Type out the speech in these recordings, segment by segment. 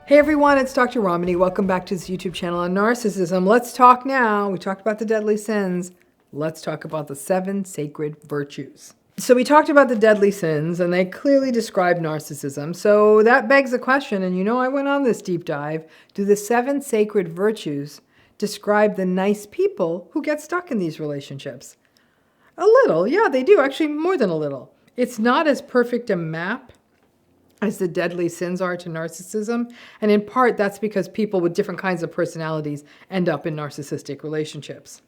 Hey everyone, it's Dr. Ramani. Welcome back to this YouTube channel on narcissism. Let's talk now. We talked about the deadly sins. Let's talk about the 7 sacred virtues. So we talked about the deadly sins and they clearly describe narcissism. So that begs the question, and you know I went on this deep dive, do the 7 sacred virtues describe the nice people who get stuck in these relationships? A little, yeah, they do. Actually, more than a little. It's not as perfect a map as the deadly sins are to narcissism. And in part, that's because people with different kinds of personalities end up in narcissistic relationships.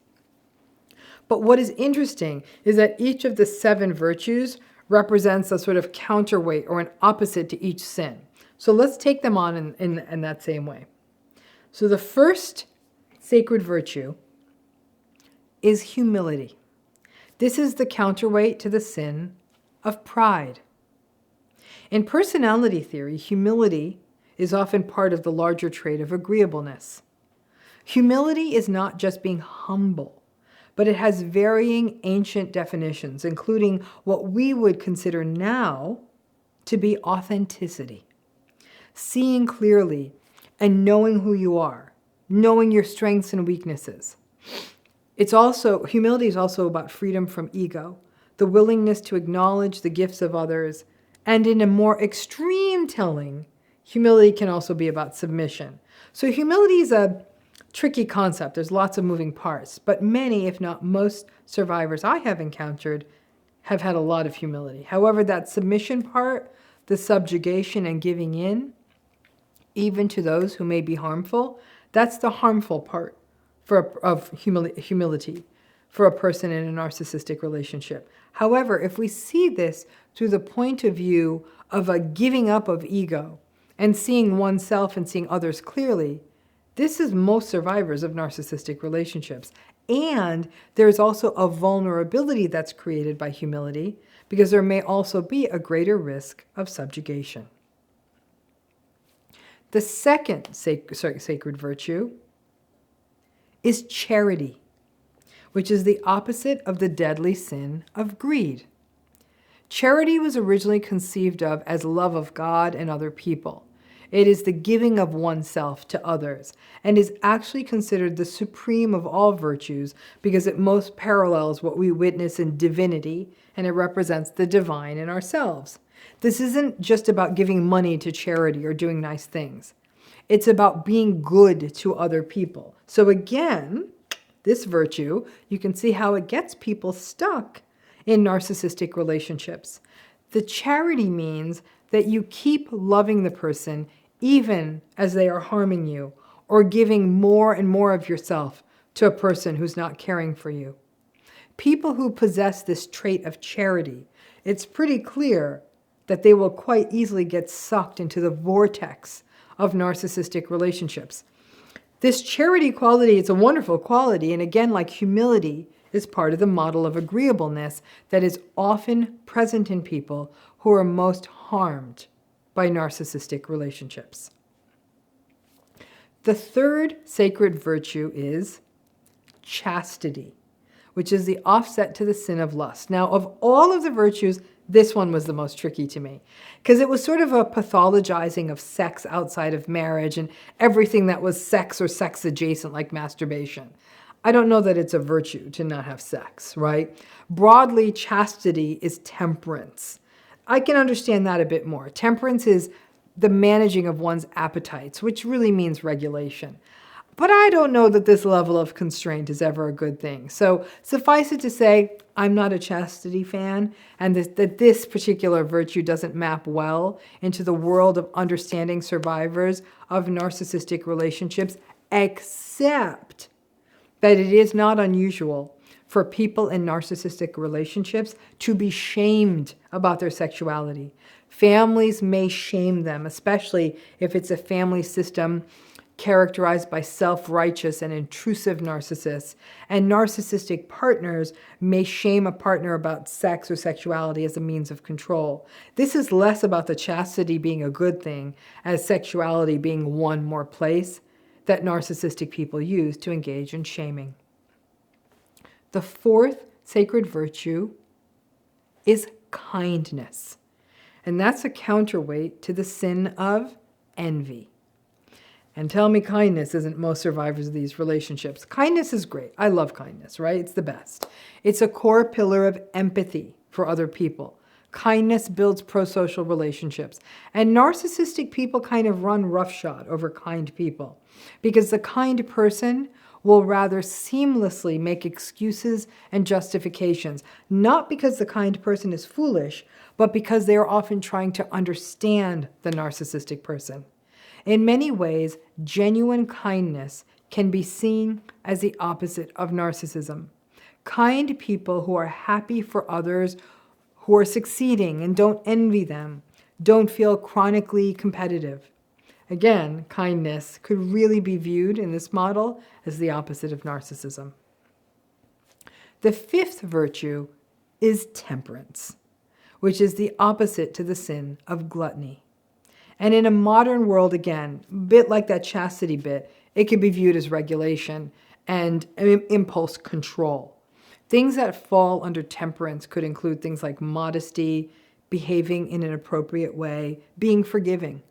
But what is interesting is that each of the 7 virtues represents a sort of counterweight or an opposite to each sin. So let's take them on in that same way. So the first sacred virtue is humility. This is the counterweight to the sin of pride. In personality theory, humility is often part of the larger trait of agreeableness. Humility is not just being humble, but it has varying ancient definitions, including what we would consider now to be authenticity. Seeing clearly and knowing who you are, knowing your strengths and weaknesses. Humility is also about freedom from ego, the willingness to acknowledge the gifts of others. And in a more extreme telling, humility can also be about submission. So humility is a tricky concept. There's lots of moving parts, but many, if not most, survivors I have encountered have had a lot of humility. However, that submission part, the subjugation and giving in, even to those who may be harmful, that's the harmful part of humility for a person in a narcissistic relationship. However, if we see this through the point of view of a giving up of ego and seeing oneself and seeing others clearly, this is most survivors of narcissistic relationships. And there's also a vulnerability that's created by humility because there may also be a greater risk of subjugation. The second sacred virtue is charity, which is the opposite of the deadly sin of greed. Charity was originally conceived of as love of God and other people. It is the giving of oneself to others and is actually considered the supreme of all virtues because it most parallels what we witness in divinity, and it represents the divine in ourselves. This isn't just about giving money to charity or doing nice things. It's about being good to other people. So again, this virtue, you can see how it gets people stuck in narcissistic relationships. The charity means that you keep loving the person even as they are harming you or giving more and more of yourself to a person who's not caring for you. People who possess this trait of charity, it's pretty clear that they will quite easily get sucked into the vortex of narcissistic relationships. This charity quality is a wonderful quality, and again, like humility, is part of the model of agreeableness that is often present in people who are most harmed by narcissistic relationships. The third sacred virtue is chastity, which is the offset to the sin of lust. Now, of all of the virtues, this one was the most tricky to me because it was sort of a pathologizing of sex outside of marriage and everything that was sex or sex adjacent, like masturbation. I don't know that it's a virtue to not have sex, right? Broadly, chastity is temperance. I can understand that a bit more. Temperance is the managing of one's appetites, which really means regulation. But I don't know that this level of constraint is ever a good thing. So suffice it to say, I'm not a chastity fan, and that this particular virtue doesn't map well into the world of understanding survivors of narcissistic relationships, except that it is not unusual for people in narcissistic relationships to be shamed about their sexuality. Families may shame them, especially if it's a family system characterized by self-righteous and intrusive narcissists, and narcissistic partners may shame a partner about sex or sexuality as a means of control. This is less about the chastity being a good thing as sexuality being one more place that narcissistic people use to engage in shaming. The fourth sacred virtue is kindness, and that's a counterweight to the sin of envy. And tell me kindness isn't most survivors of these relationships. Kindness is great. I love kindness, right? It's the best. It's a core pillar of empathy for other people. Kindness builds pro-social relationships. And narcissistic people kind of run roughshod over kind people because the kind person will rather seamlessly make excuses and justifications, not because the kind person is foolish, but because they are often trying to understand the narcissistic person. In many ways, genuine kindness can be seen as the opposite of narcissism. Kind people who are happy for others who are succeeding and don't envy them, don't feel chronically competitive. Again, kindness could really be viewed in this model as the opposite of narcissism. The fifth virtue is temperance, which is the opposite to the sin of gluttony. And in a modern world, again, a bit like that chastity bit, it can be viewed as regulation and impulse control. Things that fall under temperance could include things like modesty, behaving in an appropriate way, being forgiving.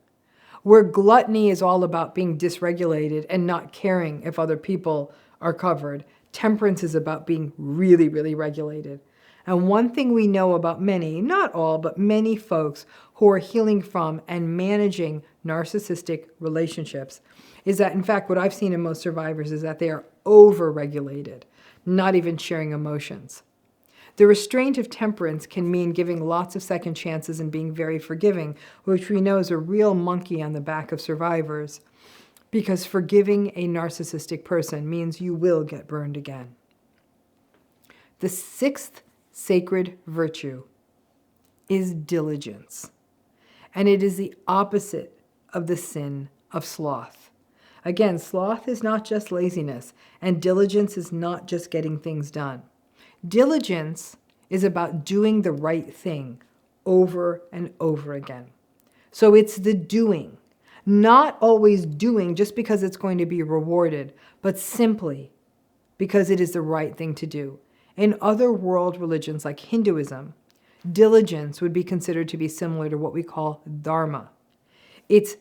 Where gluttony is all about being dysregulated and not caring if other people are covered, temperance is about being really, really regulated. And one thing we know about many, not all, but many folks who are healing from and managing narcissistic relationships is that, in fact, what I've seen in most survivors is that they are over-regulated, not even sharing emotions. The restraint of temperance can mean giving lots of second chances and being very forgiving, which we know is a real monkey on the back of survivors, because forgiving a narcissistic person means you will get burned again. The sixth sacred virtue is diligence, and it is the opposite of the sin of sloth. Again, sloth is not just laziness, and diligence is not just getting things done. Diligence is about doing the right thing over and over again. So it's the doing, not always doing just because it's going to be rewarded, but simply because it is the right thing to do. In other world religions like Hinduism, diligence would be considered to be similar to what we call dharma. It's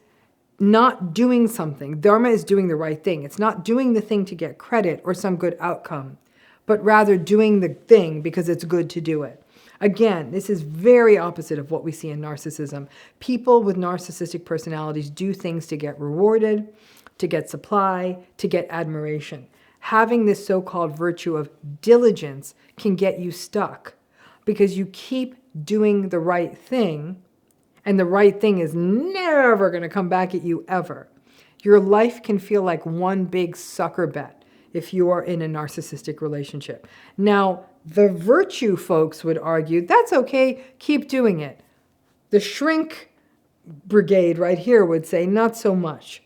not doing something. Dharma is doing the right thing. It's not doing the thing to get credit or some good outcome, but rather doing the thing because it's good to do it. Again, this is very opposite of what we see in narcissism. People with narcissistic personalities do things to get rewarded, to get supply, to get admiration. Having this so-called virtue of diligence can get you stuck because you keep doing the right thing, and the right thing is never going to come back at you ever. Your life can feel like one big sucker bet if you are in a narcissistic relationship. Now, the virtue folks would argue, that's okay, keep doing it. The shrink brigade right here would say, not so much.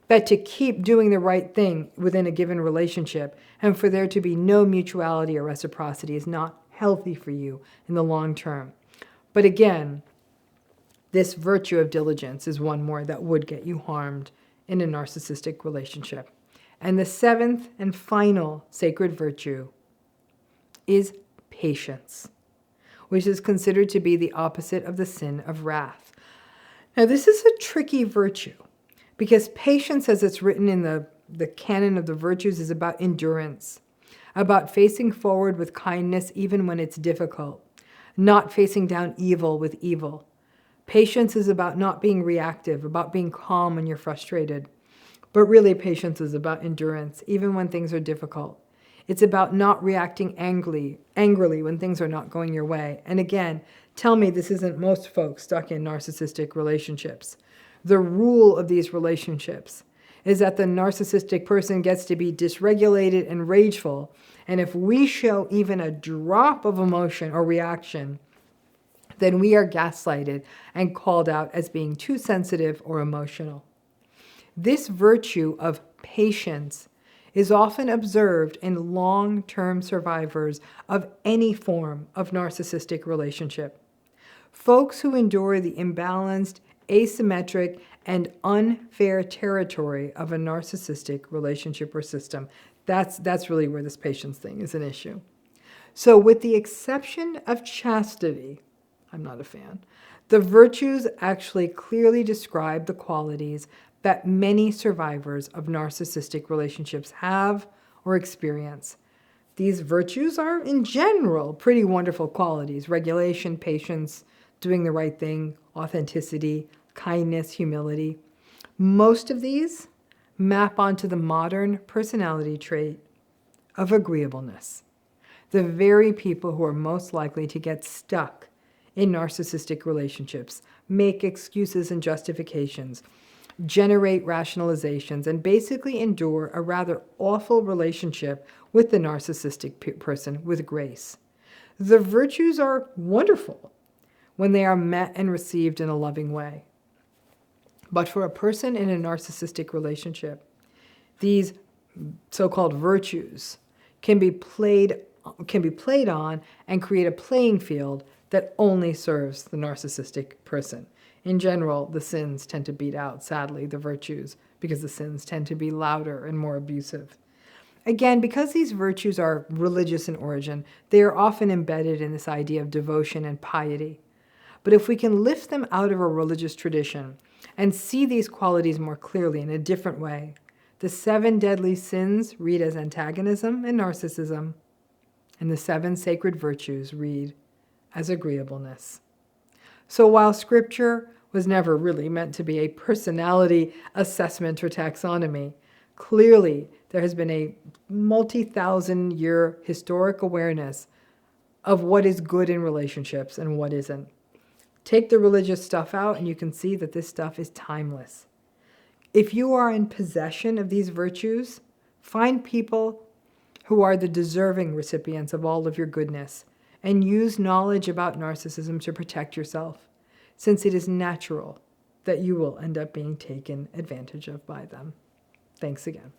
That to keep doing the right thing within a given relationship and for there to be no mutuality or reciprocity is not healthy for you in the long term. But again, this virtue of diligence is one more that would get you harmed in a narcissistic relationship. And the seventh and final sacred virtue is patience, which is considered to be the opposite of the sin of wrath. Now, this is a tricky virtue because patience, as it's written in the canon of the virtues, is about endurance, about facing forward with kindness even when it's difficult, not facing down evil with evil. Patience is about not being reactive, about being calm when you're frustrated. But really, patience is about endurance, even when things are difficult. It's about not reacting angrily when things are not going your way. And again, tell me this isn't most folks stuck in narcissistic relationships. The rule of these relationships is that the narcissistic person gets to be dysregulated and rageful. And if we show even a drop of emotion or reaction, then we are gaslighted and called out as being too sensitive or emotional. This virtue of patience is often observed in long-term survivors of any form of narcissistic relationship. Folks who endure the imbalanced, asymmetric, and unfair territory of a narcissistic relationship or system, that's really where this patience thing is an issue. So with the exception of chastity, I'm not a fan, the virtues actually clearly describe the qualities that many survivors of narcissistic relationships have or experience. These virtues are, in general, pretty wonderful qualities: regulation, patience, doing the right thing, authenticity, kindness, humility. Most of these map onto the modern personality trait of agreeableness. The very people who are most likely to get stuck in narcissistic relationships, make excuses and justifications, generate rationalizations, and basically endure a rather awful relationship with the narcissistic person with grace. The virtues are wonderful when they are met and received in a loving way. But for a person in a narcissistic relationship, these so-called virtues can be played on and create a playing field that only serves the narcissistic person. In general, the sins tend to beat out, sadly, the virtues, because the sins tend to be louder and more abusive. Again, because these virtues are religious in origin, they are often embedded in this idea of devotion and piety. But if we can lift them out of a religious tradition and see these qualities more clearly in a different way, the 7 deadly sins read as antagonism and narcissism, and the 7 sacred virtues read as agreeableness. So while Scripture was never really meant to be a personality assessment or taxonomy, clearly there has been a multi-thousand-year historic awareness of what is good in relationships and what isn't. Take the religious stuff out and you can see that this stuff is timeless. If you are in possession of these virtues, find people who are the deserving recipients of all of your goodness, and use knowledge about narcissism to protect yourself, since it is natural that you will end up being taken advantage of by them. Thanks again.